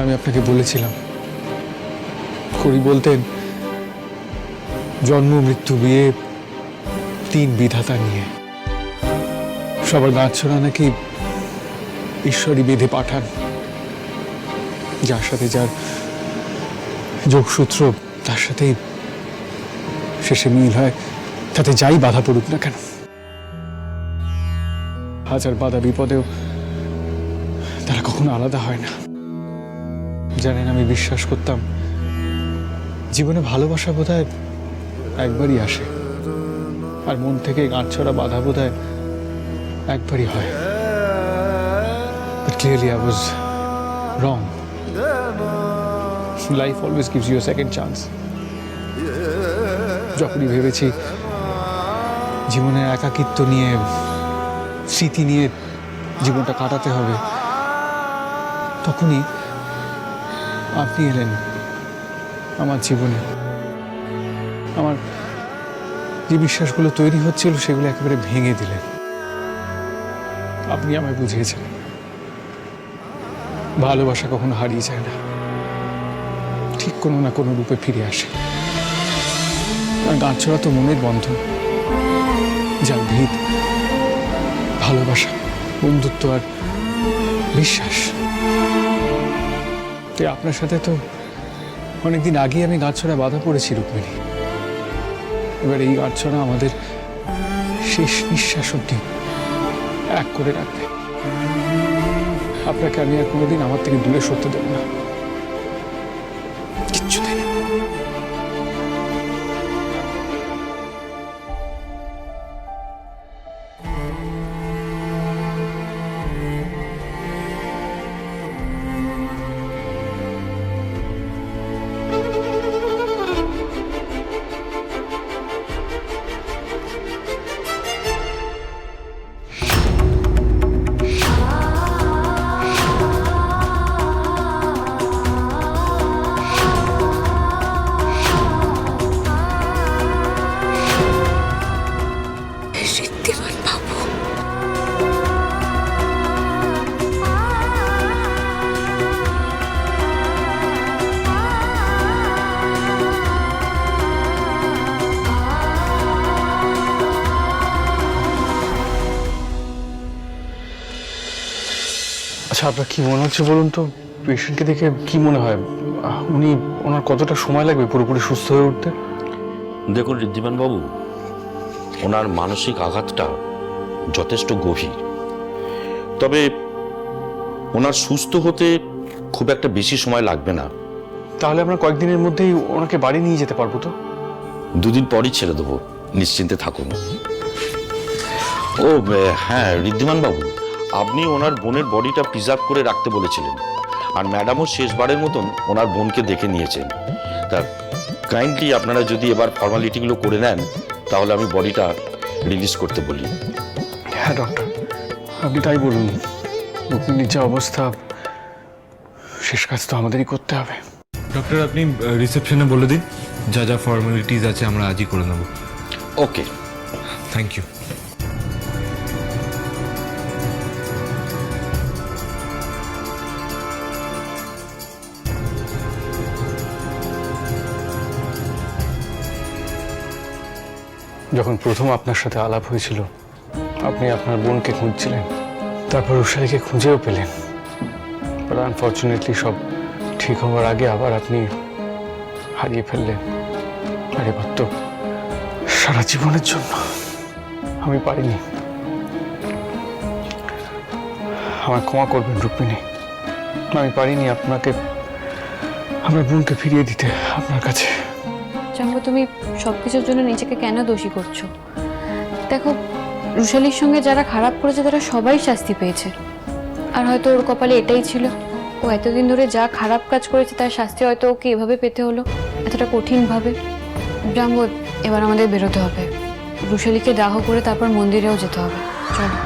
আমি আপনাকে বলেছিলাম, করি বলতেন জন্ম মৃত্যু বিয়ে তিন বিধাতা নিয়ে। সবার গাঁটছড়া নাকি ঈশ্বরই বেঁধে পাঠান, যার সাথে যার যোগসূত্র তার সাথেই শেষে মিল হয়, তাতে যাই বাধা পড়ুক না কেন। হাজার বাধা বিপদেও তারা কখনো আলাদা হয় না। জানেন, আমি বিশ্বাস করতাম জীবনে ভালোবাসা বোধহয় একবারই আসে, আর মন থেকে গাঁটছড়া বাধা বোধহয় একবারই হয়। But clearly I was wrong. Life always gives you a second chance. যখনই ভেবেছি জীবনের একাকিত্ব নিয়ে, স্মৃতি নিয়ে জীবনটা কাটাতে হবে, তখনই আপনি এলেন আমার জীবনে। আমার যে বিশ্বাসগুলো তৈরি হচ্ছিল সেগুলো একেবারে ভেঙে দিলেন। আপনি আমায় বুঝিয়েছেন ভালোবাসা কখনো হারিয়ে যায় না, ঠিক কোনো না কোনো রূপে ফিরে আসে। আর গাঁটছড়া তো মনের বন্ধন, যার ভিত ভালোবাসা, বন্ধুত্ব আর বিশ্বাস। তাই আপনার সাথে তো অনেকদিন আগেই আমি গাঁটছড়া বাধা পড়েছি রুক্মিণী। এবার এই গাঁটছড়া আমাদের শেষ নিঃশ্বাস অবধি এক করে রাখবে। আপনাকে আমি আর কোনোদিন আমার থেকে দূরে সরতে দেব না, কিচ্ছুতেই না। আচ্ছা, আপনার কি মনে হচ্ছে বলুন তো? পেশেন্টকে দেখে কি মনে হয় ওনার কতটা সময় লাগবে পুরোপুরি সুস্থ হয়ে উঠতে? দেখুন ঋদ্ধিমান বাবু, ওনার মানসিক আঘাতটা যথেষ্ট গভীর, তবে ওনার সুস্থ হতে খুব একটা বেশি সময় লাগবে না। তাহলে আমরা কয়েকদিনের মধ্যেই ওনাকে বাড়ি নিয়ে যেতে পারবো তো? দুদিন পরই ছেড়ে দেবো, নিশ্চিন্তে থাকুন। ও হ্যাঁ ঋদ্ধিমান বাবু, আপনি ওনার বোনের বডিটা প্রিজার্ভ করে রাখতে বলেছিলেন, আর ম্যাডামও শেষবারের মতন ওনার বোনকে দেখে নিয়েছেন। তা কাইন্ডলি আপনারা যদি এবার ফর্মালিটিগুলো করে নেন, তাহলে আমি বডিটা রিলিজ করতে বলি। হ্যাঁ ডক্টর, আপনি তাই বলুন। রুক্মিণীর যা অবস্থা, শেষ কাজ তো আমাদেরই করতে হবে। ডক্টর, আপনি রিসেপশনে বলে দিন, যা যা ফর্মালিটিস আছে আমরা আজই করে নেব। ওকে, থ্যাংক ইউ। যখন প্রথম আপনার সাথে আলাপ হয়েছিল, আপনি আপনার বোনকে খুঁজছিলেন, তারপর রুশালীকে খুঁজেও পেলেন। বাট আনফর্চুনেটলি সব ঠিক হওয়ার আগে আবার আপনি হারিয়ে ফেললেন। আর এবার তো সারা জীবনের জন্য। আমি পারিনি। আমায় ক্ষমা করবেন রুক্মিণী, আমি পারিনি আপনাকে, আমার বোনকে ফিরিয়ে দিতে আপনার কাছে। জানবো তুমি সবকিছুর জন্য নিজেকে কেন দোষী করছো? দেখো, রুশালীর সঙ্গে যারা খারাপ করেছে তারা সবাই শাস্তি পেয়েছে, আর হয়তো ওর কপালে এটাই ছিল। ও এতদিন ধরে যা খারাপ কাজ করেছে তার শাস্তি হয়তো ওকে এভাবে পেতে হলো, এতটা কঠিনভাবে। জানবো, এবার আমাদের বেরোতে হবে। রুশালীকে দাহ করে তারপর মন্দিরেও যেতে হবে। চলো।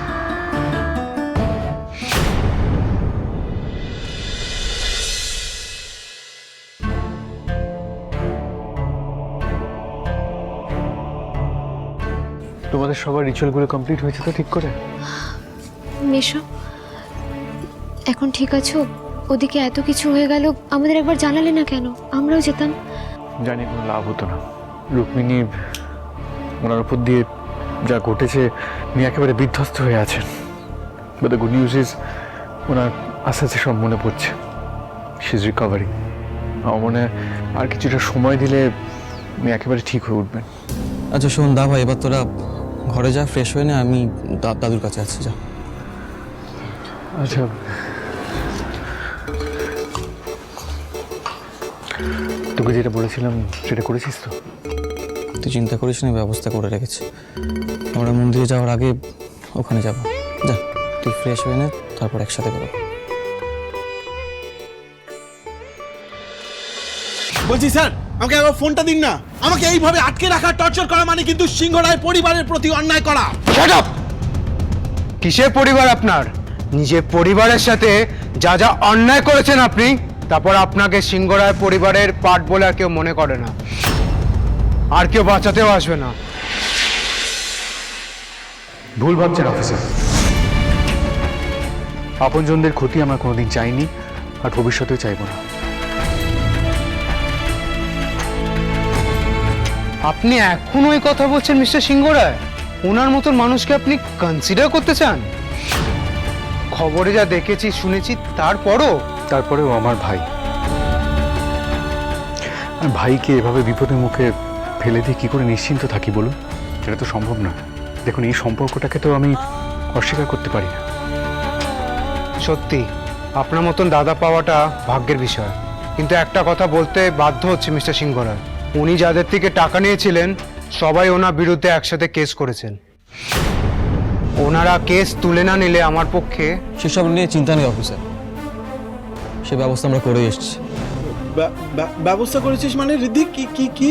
তোমাদের সবার রিচুয়ালগুলো কমপ্লিট হয়েছে তো ঠিক করে? মেশো, এখন ঠিক আছো? ওদিকে এত কিছু হয়ে গেল, আমাদের একবার জানালে না কেন? আমরাও যেতাম। জানি কোনো লাভ হতো না। রুক্মিণী ওনার উপর দিয়ে যা ঘটেছে উনি একেবারে বিধ্বস্ত হয়ে আছেন। But the good news is ওনার আস্তে আস্তে সব মনে পড়ছে। She is recovering. আমার মনে হয় আর কিছুটা সময় দিলে উনি একেবারে ঠিক হয়ে উঠবেন। আচ্ছা শোন দা ভাই, এবার তোরা ঘরে যা, ফ্রেশ হয়ে নে, আমি দাদুর কাছে আছি, যা। আচ্ছা, তোকে যেটা বলেছিলাম সেটা করেছিস তো? তুই চিন্তা করিস না, ব্যবস্থা করে রেখেছি। আমরা মন্দিরে যাওয়ার আগে ওখানে যাব। যা, তুই ফ্রেশ হয়ে নে, তারপর একসাথে বেরোবো। বলছি স্যার, আমাকে একবার ফোনটা দিন না। আমাকে এইভাবে আটকে রাখা, টর্চার করা মানে কিন্তু সিংহ রায় পরিবারের প্রতি অন্যায় করা। Shut up! কিসের পরিবার আপনার? নিজের পরিবারের সাথে যা যা অন্যায় করেছেন আপনি, তারপর আপনাকে সিংহরায় পরিবারের পার্ট বলে আর কেউ মনে করে না, আর কেউ বাঁচাতেও আসবে না। ভুল ভাবছেন অফিসার। আপনজনদের ক্ষতি আমরা কোনোদিন চাইনি আর ভবিষ্যতেও চাইব না। আপনি এখন ওই কথা বলছেন মিস্টার সিংহরায়? ওনার মতন মানুষকে আপনি কনসিডার করতে চান? খবরে যা দেখেছি শুনেছি তারপরেও আমার ভাই, আর ভাইকে এভাবে বিপদের মুখে ফেলে দিয়ে কি করে নিশ্চিন্ত থাকি বলুন? সেটা তো সম্ভব না। দেখুন, এই সম্পর্কটাকে তো আমি অস্বীকার করতে পারি না। সত্যি আপনার মতন দাদা পাওয়াটা ভাগ্যের বিষয়, কিন্তু একটা কথা বলতে বাধ্য হচ্ছে মিস্টার সিংহরায়, উনি যাদের থেকে টাকা নিয়েছিলেন সবাই ওনার বিরুদ্ধে একসাথে কেস করেছেন। ওনারা কেস তুলে না নিলে আমার পক্ষে। সেসব নিয়ে চিন্তা নেই অফিসার, সে ব্যবস্থা আমরা করে এসেছি। ব্যবস্থা করেছিস মানে ঋদ্ধি? কি কি কি?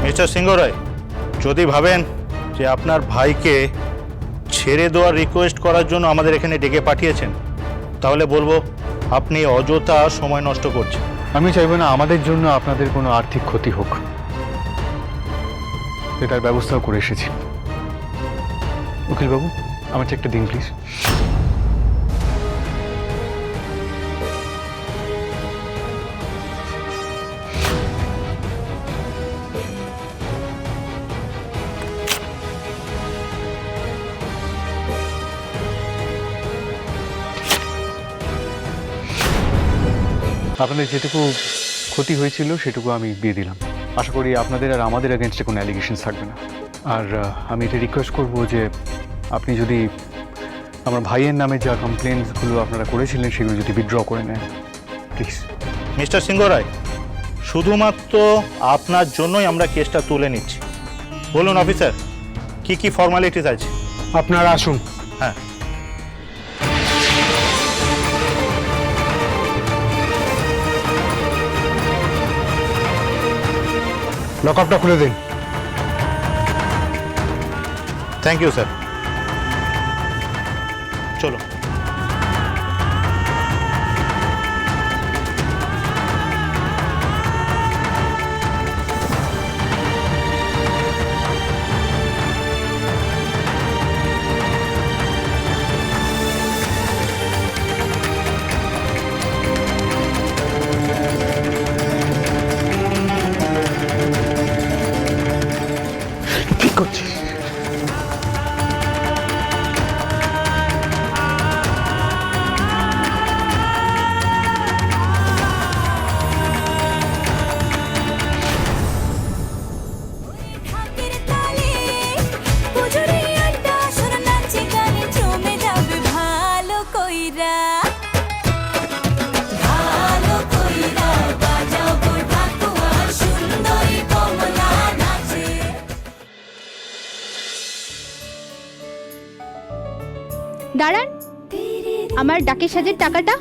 মিস্টার সিংহ রায়, যদি ভাবেন যে আপনার ভাইকে ছেড়ে দেওয়ার রিকোয়েস্ট করার জন্য আমাদের এখানে ডেকে পাঠিয়েছেন, তাহলে বলবো আপনি অযথা সময় নষ্ট করছেন। আমি চাইবো না আমাদের জন্য আপনাদের কোনো আর্থিক ক্ষতি হোক, তার ব্যবস্থাও করে এসেছি। উকিলবাবু, আমার চেকটা দিন প্লিজ। আপনাদের যেটুকু ক্ষতি হয়েছিল সেটুকু আমি দিয়ে দিলাম। আশা করি আপনাদের আর আমাদের এগেনস্টে কোনো অ্যালিগেশনস থাকবে না। আর আমি এটা রিকোয়েস্ট করব যে আপনি যদি আমার ভাইয়ের নামে যা কমপ্লেন্টসগুলো আপনারা করেছিলেন সেগুলো যদি উইথড্র করে নেন প্লিজ। মিস্টার সিংহ রায়, শুধুমাত্র আপনার জন্যই আমরা কেসটা তুলে নিচ্ছি। বলুন অফিসার, কি কি ফর্মালিটিস আছে? আপনারা আসুন। হ্যাঁ, লকআপটা খুলে দিন। Thank you sir. চলো। ঠিক করছি। দাঁড়ান, আমার ডাকের সাজের টাকাটা।